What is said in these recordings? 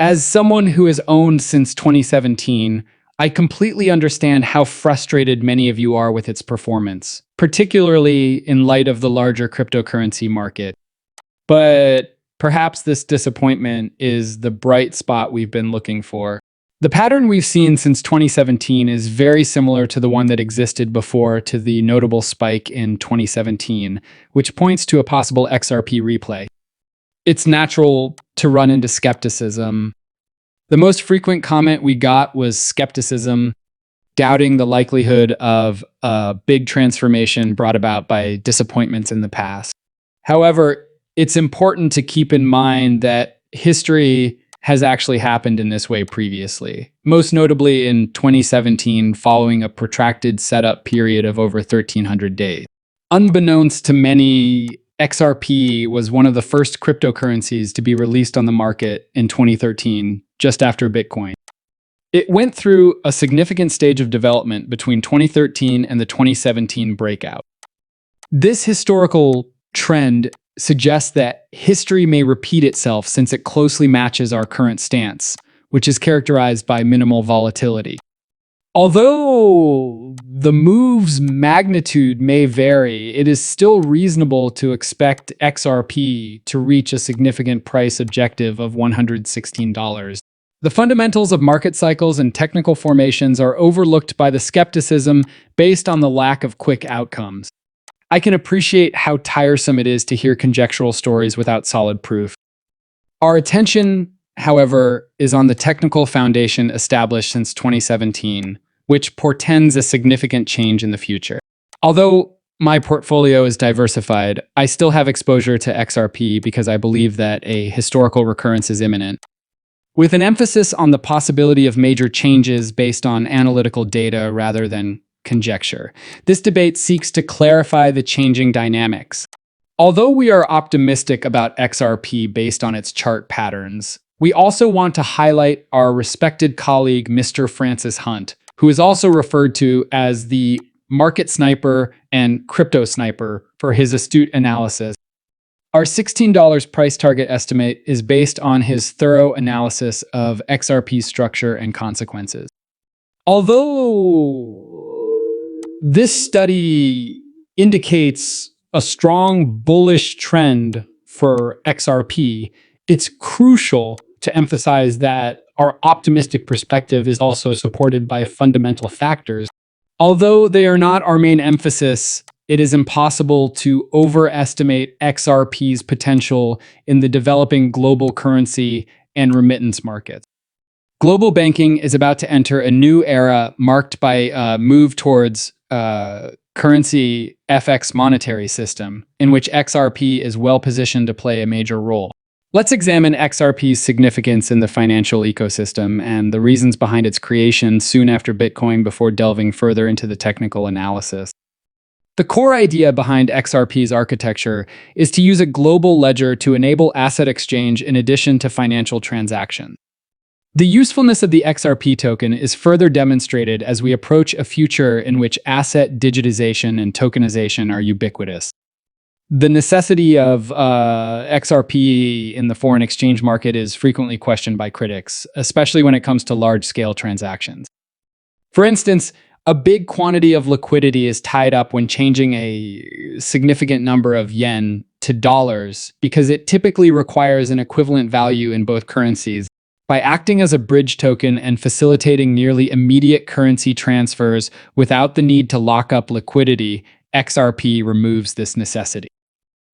As someone who has owned since 2017, I completely understand how frustrated many of you are with its performance, particularly in light of the larger cryptocurrency market. But perhaps this disappointment is the bright spot we've been looking for. The pattern we've seen since 2017 is very similar to the one that existed before to the notable spike in 2017, which points to a possible XRP replay. It's natural to run into skepticism. The most frequent comment we got was skepticism, doubting the likelihood of a big transformation brought about by disappointments in the past. However, it's important to keep in mind that history has actually happened in this way previously, most notably in 2017 following a protracted setup period of over 1,300 days. Unbeknownst to many, XRP was one of the first cryptocurrencies to be released on the market in 2013, just after Bitcoin. It went through a significant stage of development between 2013 and the 2017 breakout. This historical trend suggests that history may repeat itself since it closely matches our current stance, which is characterized by minimal volatility. Although the move's magnitude may vary, it is still reasonable to expect XRP to reach a significant price objective of $116. The fundamentals of market cycles and technical formations are overlooked by the skepticism based on the lack of quick outcomes. I can appreciate how tiresome it is to hear conjectural stories without solid proof. Our attention, however, is on the technical foundation established since 2017, which portends a significant change in the future. Although my portfolio is diversified, I still have exposure to XRP because I believe that a historical recurrence is imminent. With an emphasis on the possibility of major changes based on analytical data rather than conjecture, this debate seeks to clarify the changing dynamics. Although we are optimistic about XRP based on its chart patterns, we also want to highlight our respected colleague, Mr. Francis Hunt, who is also referred to as the market sniper and crypto sniper for his astute analysis. Our $16 price target estimate is based on his thorough analysis of XRP's structure and consequences. Although this study indicates a strong bullish trend for XRP, it's crucial to emphasize that our optimistic perspective is also supported by fundamental factors. Although they are not our main emphasis, it is impossible to overestimate XRP's potential in the developing global currency and remittance markets. Global banking is about to enter a new era marked by a move towards currency FX monetary system, in which XRP is well positioned to play a major role. Let's examine XRP's significance in the financial ecosystem and the reasons behind its creation soon after Bitcoin before delving further into the technical analysis. The core idea behind XRP's architecture is to use a global ledger to enable asset exchange in addition to financial transactions. The usefulness of the XRP token is further demonstrated as we approach a future in which asset digitization and tokenization are ubiquitous. The necessity of XRP in the foreign exchange market is frequently questioned by critics, especially when it comes to large-scale transactions. For instance, a big quantity of liquidity is tied up when changing a significant number of yen to dollars because it typically requires an equivalent value in both currencies. By acting as a bridge token and facilitating nearly immediate currency transfers without the need to lock up liquidity, XRP removes this necessity.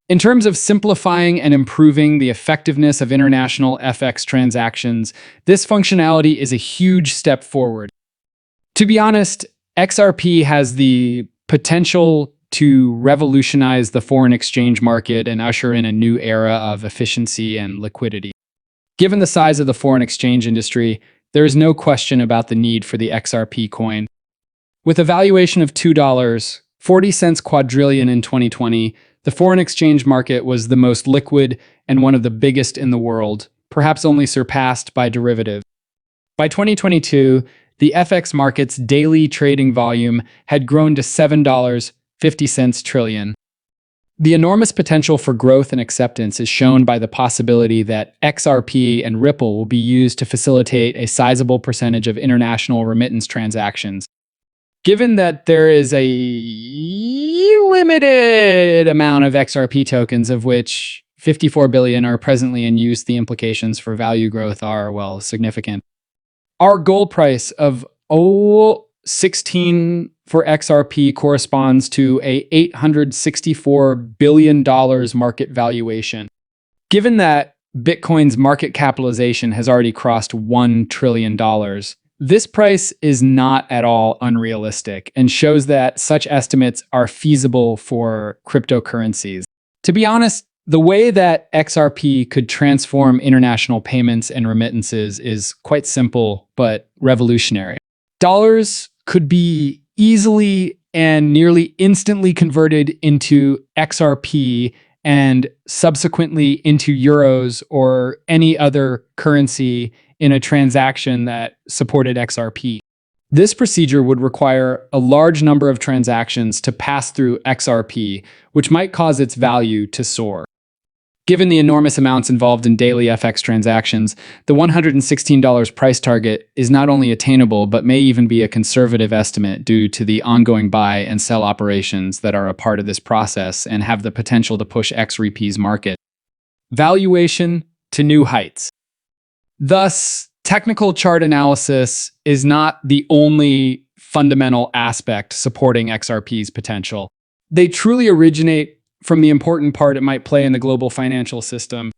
In terms of simplifying and improving the effectiveness of international FX transactions, this functionality is a huge step forward. To be honest, XRP has the potential to revolutionize the foreign exchange market and usher in a new era of efficiency and liquidity. Given the size of the foreign exchange industry, there is no question about the need for the XRP coin. With a valuation of $2.40 quadrillion in 2020, the foreign exchange market was the most liquid and one of the biggest in the world, perhaps only surpassed by derivatives. By 2022, the FX market's daily trading volume had grown to $7.50 trillion. The enormous potential for growth and acceptance is shown by the possibility that XRP and Ripple will be used to facilitate a sizable percentage of international remittance transactions. Given that there is a limited amount of XRP tokens, of which 54 billion are presently in use, the implications for value growth are, well, significant. Our gold price of 16 for XRP corresponds to a $864 billion market valuation. Given that Bitcoin's market capitalization has already crossed $1 trillion, this price is not at all unrealistic and shows that such estimates are feasible for cryptocurrencies. To be honest, the way that XRP could transform international payments and remittances is quite simple but revolutionary. Dollars could be easily and nearly instantly converted into XRP and subsequently into euros or any other currency in a transaction that supported XRP. This procedure would require a large number of transactions to pass through XRP, which might cause its value to soar. Given the enormous amounts involved in daily FX transactions, the $116 price target is not only attainable, but may even be a conservative estimate due to the ongoing buy and sell operations that are a part of this process and have the potential to push xrp's market valuation to new heights. Thus, technical chart analysis is not the only fundamental aspect supporting XRP's potential. They truly originate from the important part it might play in the global financial system.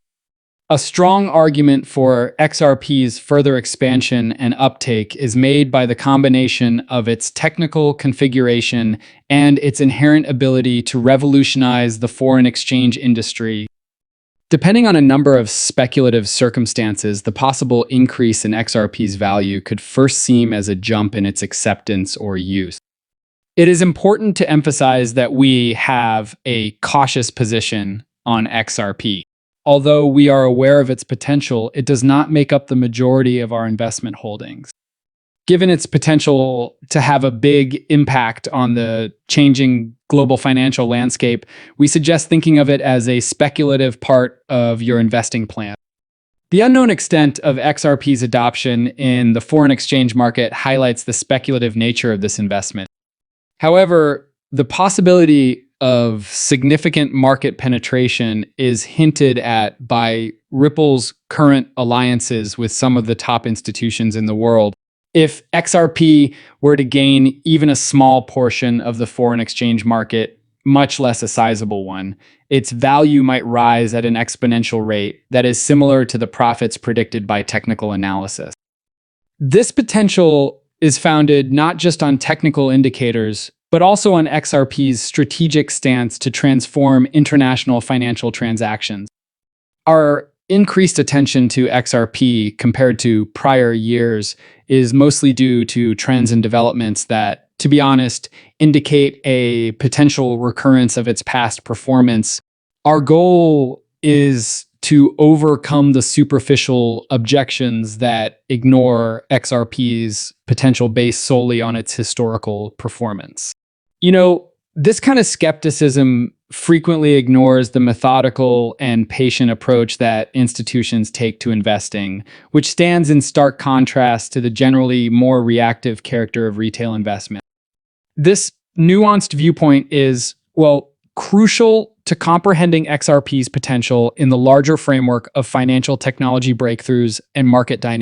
A strong argument for XRP's further expansion and uptake is made by the combination of its technical configuration and its inherent ability to revolutionize the foreign exchange industry. Depending on a number of speculative circumstances, the possible increase in XRP's value could first seem as a jump in its acceptance or use. It is important to emphasize that we have a cautious position on XRP. Although we are aware of its potential, it does not make up the majority of our investment holdings. Given its potential to have a big impact on the changing global financial landscape, we suggest thinking of it as a speculative part of your investing plan. The unknown extent of XRP's adoption in the foreign exchange market highlights the speculative nature of this investment. However, the possibility of significant market penetration is hinted at by Ripple's current alliances with some of the top institutions in the world. If XRP were to gain even a small portion of the foreign exchange market, much less a sizable one, its value might rise at an exponential rate that is similar to the profits predicted by technical analysis. This potential is founded not just on technical indicators, but also on XRP's strategic stance to transform international financial transactions. Our increased attention to XRP compared to prior years is mostly due to trends and developments that, to be honest, indicate a potential recurrence of its past performance. Our goal is to overcome the superficial objections that ignore XRP's potential based solely on its historical performance. This kind of skepticism frequently ignores the methodical and patient approach that institutions take to investing, which stands in stark contrast to the generally more reactive character of retail investment. This nuanced viewpoint is, crucial to comprehending XRP's potential in the larger framework of financial technology breakthroughs and market dynamics.